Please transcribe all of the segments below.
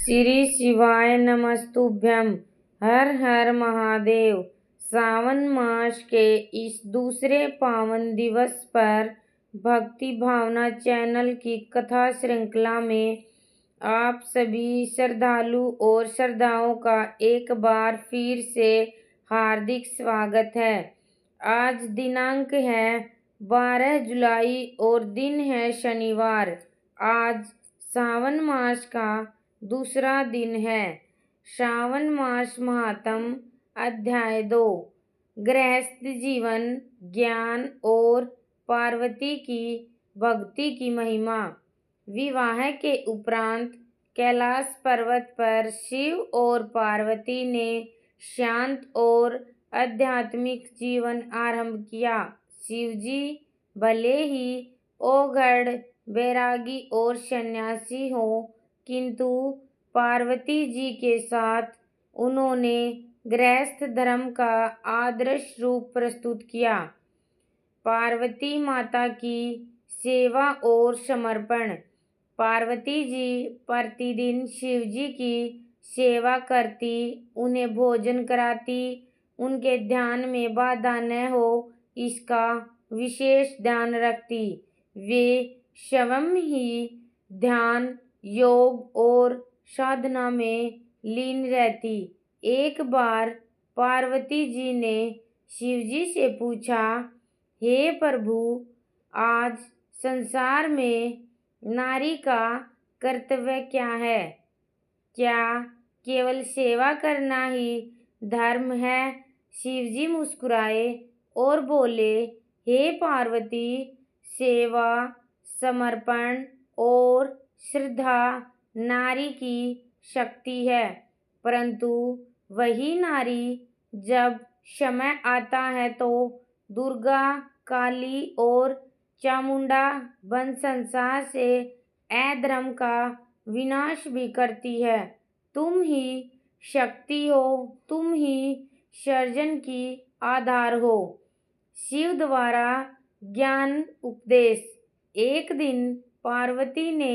श्री शिवाय नमस्तुभ्यं। हर हर महादेव। सावन मास के इस दूसरे पावन दिवस पर भक्ति भावना चैनल की कथा श्रृंखला में आप सभी श्रद्धालु और श्रद्धाओं का एक बार फिर से हार्दिक स्वागत है। आज दिनांक है 12 जुलाई और दिन है शनिवार। आज सावन मास का दूसरा दिन है। श्रावण मास महात्म अध्याय 2 गृहस्थ जीवन ज्ञान और पार्वती की भक्ति की महिमा। विवाह के उपरांत कैलाश पर्वत पर शिव और पार्वती ने शांत और आध्यात्मिक जीवन आरंभ किया। शिवजी भले ही औघड़ बैरागी और सन्यासी हो, किंतु पार्वती जी के साथ उन्होंने गृहस्थ धर्म का आदर्श रूप प्रस्तुत किया। पार्वती माता की सेवा और समर्पण। पार्वती जी प्रतिदिन शिवजी की सेवा करती, उन्हें भोजन कराती, उनके ध्यान में बाधा न हो इसका विशेष ध्यान रखती। वे स्वयं ही ध्यान योग और साधना में लीन रहती। एक बार पार्वती जी ने शिवजी से पूछा, हे प्रभु, आज संसार में नारी का कर्तव्य क्या है? क्या केवल सेवा करना ही धर्म है? शिवजी मुस्कुराए और बोले, हे पार्वती, सेवा समर्पण और श्रद्धा नारी की शक्ति है, परंतु वही नारी जब समय आता है तो दुर्गा, काली और चामुंडा बन संसार से अधर्म का विनाश भी करती है। तुम ही शक्ति हो, तुम ही सृजन की आधार हो। शिव द्वारा ज्ञान उपदेश। एक दिन पार्वती ने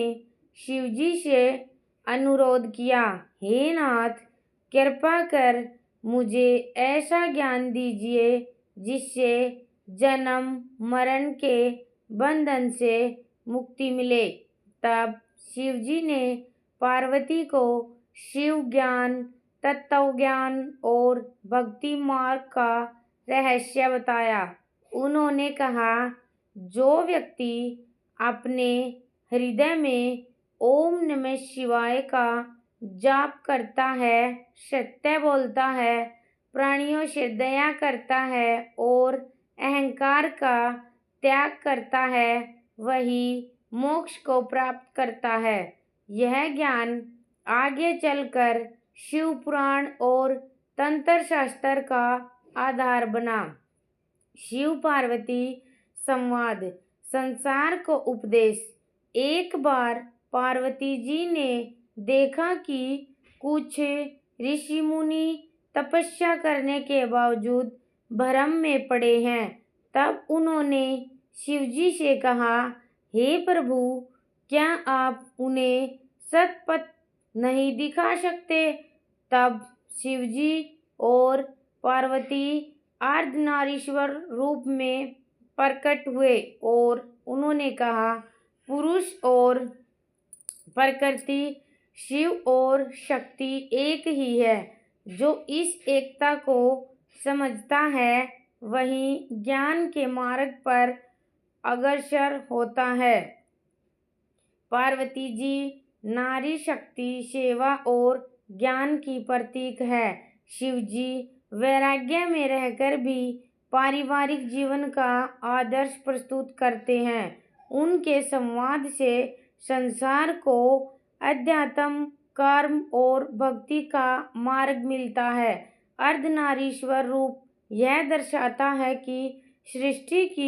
शिवजी से अनुरोध किया, हे नाथ, कृपा कर मुझे ऐसा ज्ञान दीजिए जिससे जन्म मरण के बंधन से मुक्ति मिले। तब शिवजी ने पार्वती को शिव ज्ञान, तत्व ज्ञान और भक्ति मार्ग का रहस्य बताया। उन्होंने कहा, जो व्यक्ति अपने हृदय में ओम नमः शिवाय का जाप करता है, सत्य बोलता है, प्राणियों से दया करता है और अहंकार का त्याग करता है, वही मोक्ष को प्राप्त करता है। यह ज्ञान आगे चलकर शिव पुराण और तंत्र शास्त्र का आधार बना। शिव पार्वती संवाद। संसार को उपदेश। एक बार पार्वती जी ने देखा कि कुछ ऋषि मुनि तपस्या करने के बावजूद भ्रम में पड़े हैं। तब उन्होंने शिवजी से कहा, हे प्रभु, क्या आप उन्हें सत्पथ नहीं दिखा सकते? तब शिवजी और पार्वती अर्धनारीश्वर रूप में प्रकट हुए और उन्होंने कहा, पुरुष और प्रकृति, शिव और शक्ति एक ही है। जो इस एकता को समझता है वही ज्ञान के मार्ग पर अग्रसर होता है। पार्वती जी नारी शक्ति, सेवा और ज्ञान की प्रतीक है। शिवजी वैराग्य में रहकर भी पारिवारिक जीवन का आदर्श प्रस्तुत करते हैं। उनके संवाद से संसार को अध्यात्म, कर्म और भक्ति का मार्ग मिलता है। अर्धनारीश्वर रूप यह दर्शाता है कि सृष्टि की